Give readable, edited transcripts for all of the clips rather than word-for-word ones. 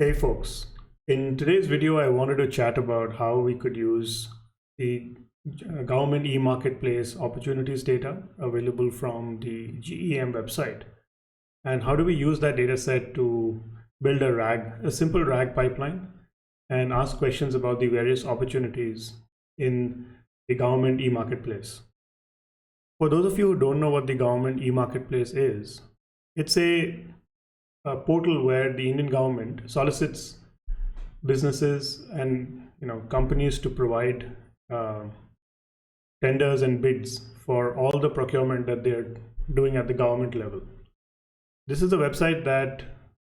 Hey folks, in today's video I wanted to chat about how we could use the government e-marketplace opportunities data available from the GEM website, and how do we use that data set to build a simple RAG pipeline and ask questions about the various opportunities in the government e-marketplace. For those of you who don't know what the government e-marketplace is, it's a portal where the Indian government solicits businesses and companies to provide tenders and bids for all the procurement that they're doing at the government level. This is a website that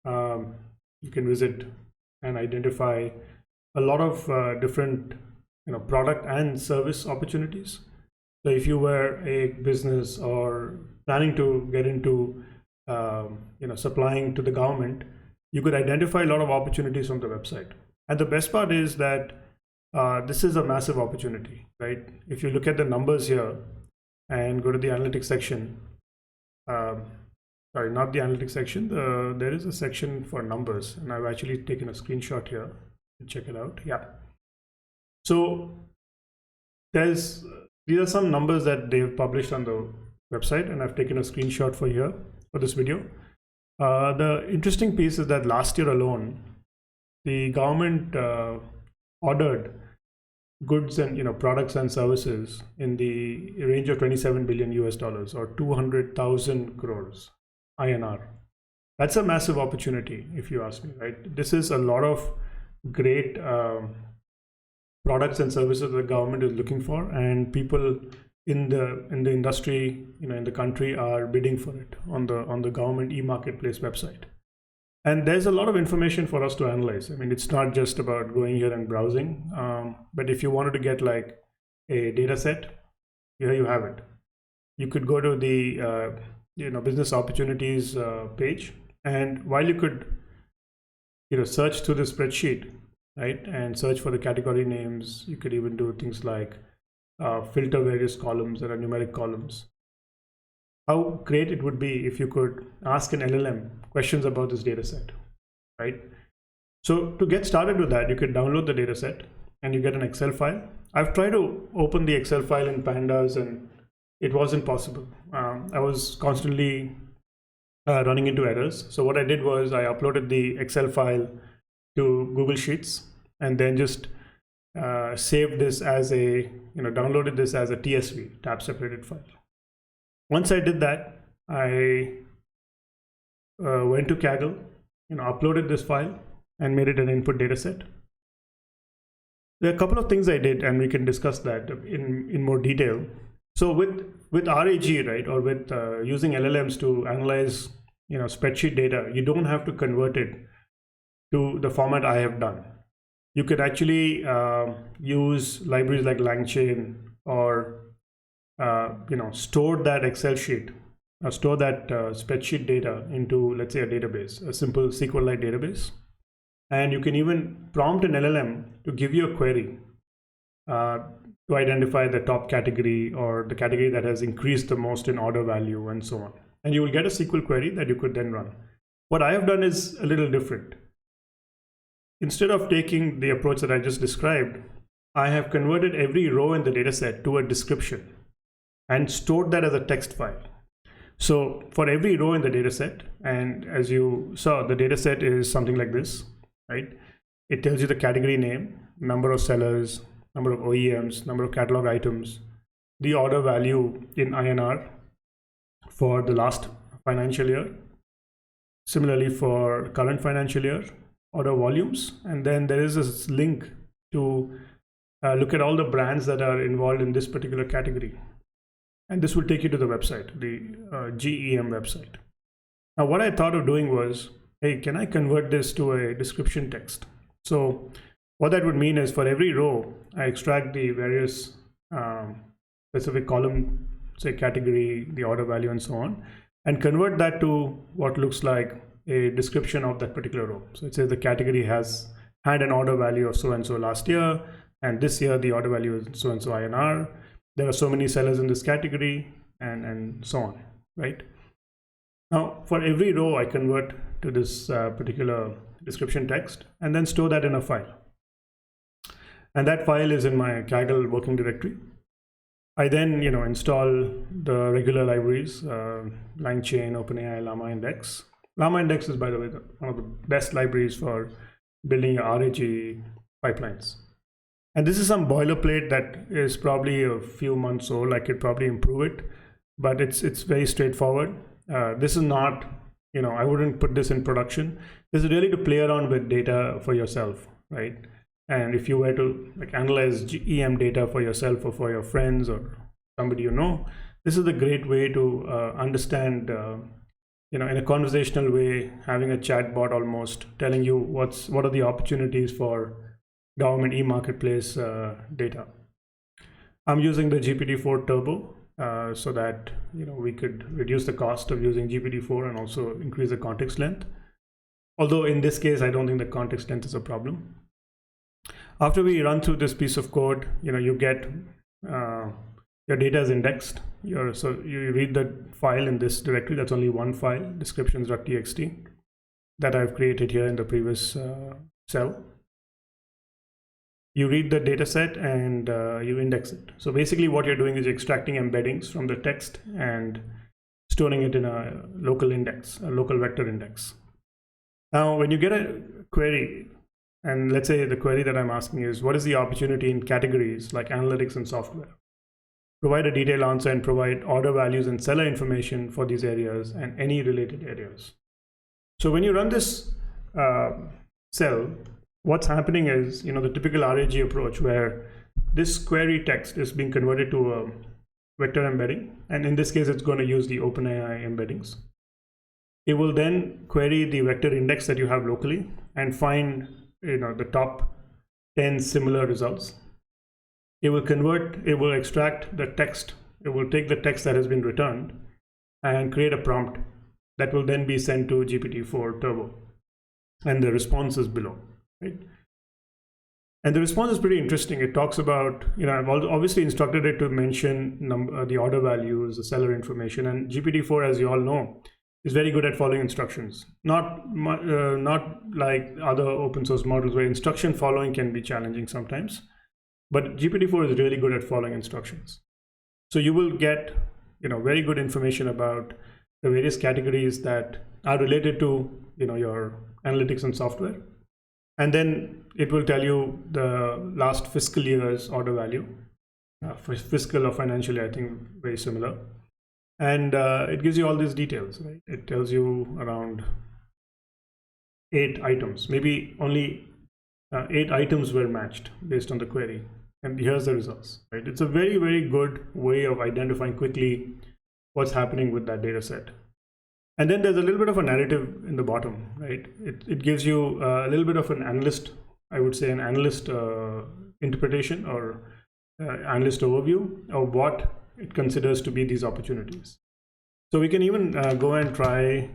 you can visit and identify a lot of different product and service opportunities. So if you were a business or planning to get into supplying to the government, you could identify a lot of opportunities from the website. And the best part is that this is a massive opportunity, right? If you look at the numbers here and go to the analytics section, sorry, not the analytics section, there is a section for numbers, and I've actually taken a screenshot here to check it out. Yeah. So these are some numbers that they've published on the website, and I've taken a screenshot for here for this video. The interesting piece is that last year alone, the government ordered goods and products and services in the range of 27 billion US dollars, or 200,000 crores INR. That's a massive opportunity, if you ask me, right? This is a lot of great products and services the government is looking for, and people in the industry, in the country, are bidding for it on the government e-marketplace website. And there's a lot of information for us to analyze. I mean, it's not just about going here and browsing, but if you wanted to get like a data set, here you have it. You could go to the business opportunities page, and while you could search through the spreadsheet, right, and search for the category names, you could even do things like filter various columns that are numeric columns. How great it would be if you could ask an LLM questions about this data set, right? So to get started with that, you could download the data set and you get an Excel file. I've tried to open the Excel file in Pandas and it wasn't possible. I was constantly running into errors. So what I did was I uploaded the Excel file to Google Sheets and then just saved this as a, downloaded this as a TSV, tab separated file. Once I did that, I went to Kaggle, uploaded this file and made it an input data set. There are a couple of things I did, and we can discuss that in more detail. So with RAG, right, or with using LLMs to analyze spreadsheet data, you don't have to convert it to the format I have done. You could actually use libraries like LangChain or store that Excel sheet, store that spreadsheet data into, let's say, a database, a simple SQLite database. And you can even prompt an LLM to give you a query to identify the top category or the category that has increased the most in order value and so on. And you will get a SQL query that you could then run. What I have done is a little different. Instead of taking the approach that I just described, I have converted every row in the dataset to a description and stored that as a text file. So for every row in the dataset, and as you saw, the dataset is something like this, right? It tells you the category name, number of sellers, number of OEMs, number of catalog items, the order value in INR for the last financial year. Similarly for current financial year, order volumes, and then there is this link to look at all the brands that are involved in this particular category. And this will take you to the website, the GEM website. Now, what I thought of doing was, hey, can I convert this to a description text? So what that would mean is for every row, I extract the various specific column, say category, the order value, and so on, and convert that to what looks like a description of that particular row. So it says the category had an order value of so and so last year, and this year the order value is so and so INR. There are so many sellers in this category, and so on, right? Now for every row I convert to this particular description text, and then store that in a file. And that file is in my Kaggle working directory. I then, install the regular libraries, LangChain, OpenAI, Llama Index. Llama Index is, by the way, one of the best libraries for building your RAG pipelines. And this is some boilerplate that is probably a few months old. I could probably improve it, but it's very straightforward. This is not, I wouldn't put this in production. This is really to play around with data for yourself, right? And if you were to analyze EM data for yourself or for your friends or somebody this is a great way to understand, in a conversational way, having a chat bot almost telling you what are the opportunities for government e-marketplace data. I'm using the GPT-4 Turbo so that we could reduce the cost of using GPT-4 and also increase the context length. Although in this case, I don't think the context length is a problem. After we run through this piece of code, you get your data is indexed. So you read the file in this directory. That's only one file, descriptions.txt, that I've created here in the previous cell. You read the data set and you index it. So basically what you're doing is extracting embeddings from the text and storing it in a local index, a local vector index. Now, when you get a query, and let's say the query that I'm asking is, what is the opportunity in categories like analytics and software? Provide a detailed answer and provide order values and seller information for these areas and any related areas. So when you run this cell, what's happening is, the typical RAG approach where this query text is being converted to a vector embedding. And in this case, it's going to use the OpenAI embeddings. It will then query the vector index that you have locally and find the top 10 similar results. It will extract the text. It will take the text that has been returned and create a prompt that will then be sent to GPT-4 Turbo. And the response is below, right? And the response is pretty interesting. It talks about, I've obviously instructed it to mention the order values, the seller information, and GPT-4, as you all know, is very good at following instructions. Not like other open source models where instruction following can be challenging sometimes, but GPT-4 is really good at following instructions. So you will get, very good information about the various categories that are related to, your analytics and software. And then it will tell you the last fiscal year's order value, fiscal or financial year, I think very similar. And it gives you all these details, right? It tells you around 8 items, maybe only 8 items were matched based on the query. And here's the results, right? It's a very, very good way of identifying quickly what's happening with that data set. And then there's a little bit of a narrative in the bottom, right? It gives you a little bit of an analyst, I would say an analyst interpretation or analyst overview of what it considers to be these opportunities. So we can even go and try,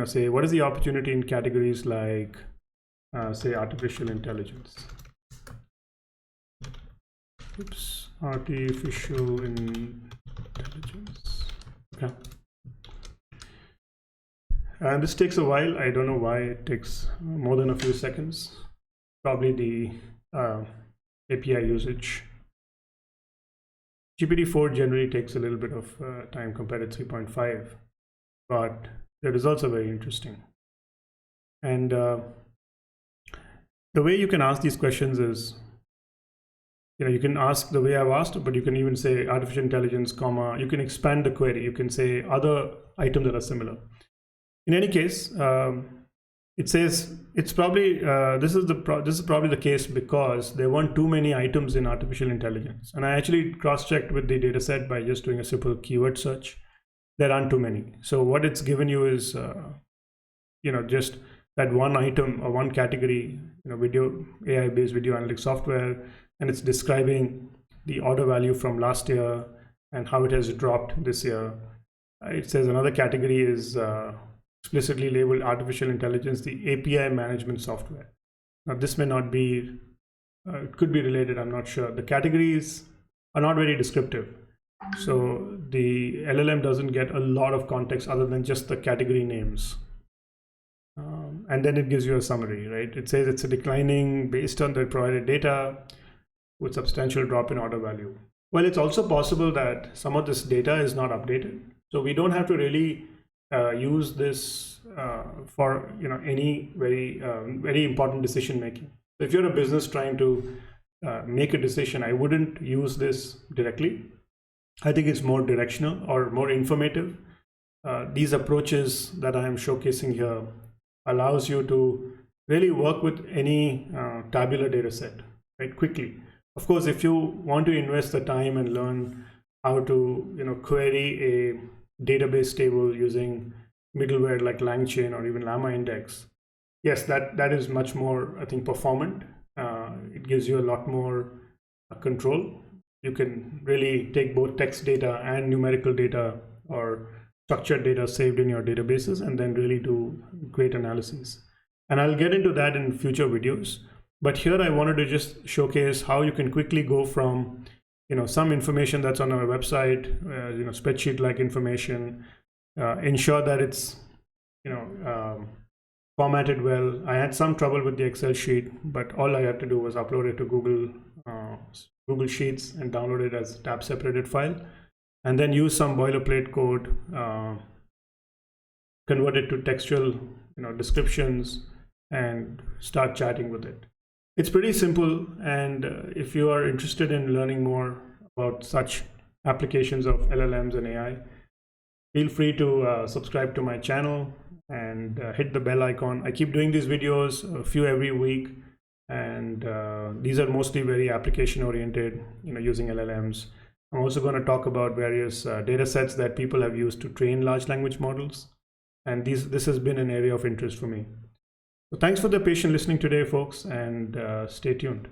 say, what is the opportunity in categories like, say, artificial intelligence. Oops, artificial intelligence. Okay. And this takes a while. I don't know why it takes more than a few seconds. Probably the API usage. GPT-4 generally takes a little bit of time compared to 3.5, but the results are very interesting. And the way you can ask these questions is, you can ask the way I've asked, but you can even say artificial intelligence, comma, you can expand the query. You can say other items that are similar. In any case, it says it's probably this is probably the case because there weren't too many items in artificial intelligence. And I actually cross-checked with the data set by just doing a simple keyword search. There aren't too many. So what it's given you is just that one item or one category, video AI-based video analytics software, and it's describing the order value from last year and how it has dropped this year. It says another category is explicitly labeled artificial intelligence, the API management software. Now this may not be, it could be related, I'm not sure. The categories are not very descriptive. So the LLM doesn't get a lot of context other than just the category names. and then it gives you a summary, right? It says it's a declining based on the provided data with substantial drop in order value. Well, it's also possible that some of this data is not updated. So we don't have to really use this for any very important decision making. If you're a business trying to make a decision, I wouldn't use this directly. I think it's more directional or more informative. These approaches that I am showcasing here allows you to really work with any tabular data set, right, quickly. Of course, if you want to invest the time and learn how to query a database table using middleware like LangChain or even Llama Index, yes, that is much more, I think, performant. It gives you a lot more control. You can really take both text data and numerical data or structured data saved in your databases and then really do great analyses. And I'll get into that in future videos. But here I wanted to just showcase how you can quickly go from some information that's on our website, spreadsheet-like information, ensure that it's formatted well. I had some trouble with the Excel sheet, but all I had to do was upload it to Google Sheets and download it as a tab separated file, and then use some boilerplate code, convert it to textual descriptions, and start chatting with it. It's pretty simple, and if you are interested in learning more about such applications of LLMs and AI, feel free to subscribe to my channel and hit the bell icon. I keep doing these videos, a few every week, and these are mostly very application oriented, using LLMs. I'm also going to talk about various data sets that people have used to train large language models, and this has been an area of interest for me. So thanks for the patient listening today, folks, and stay tuned.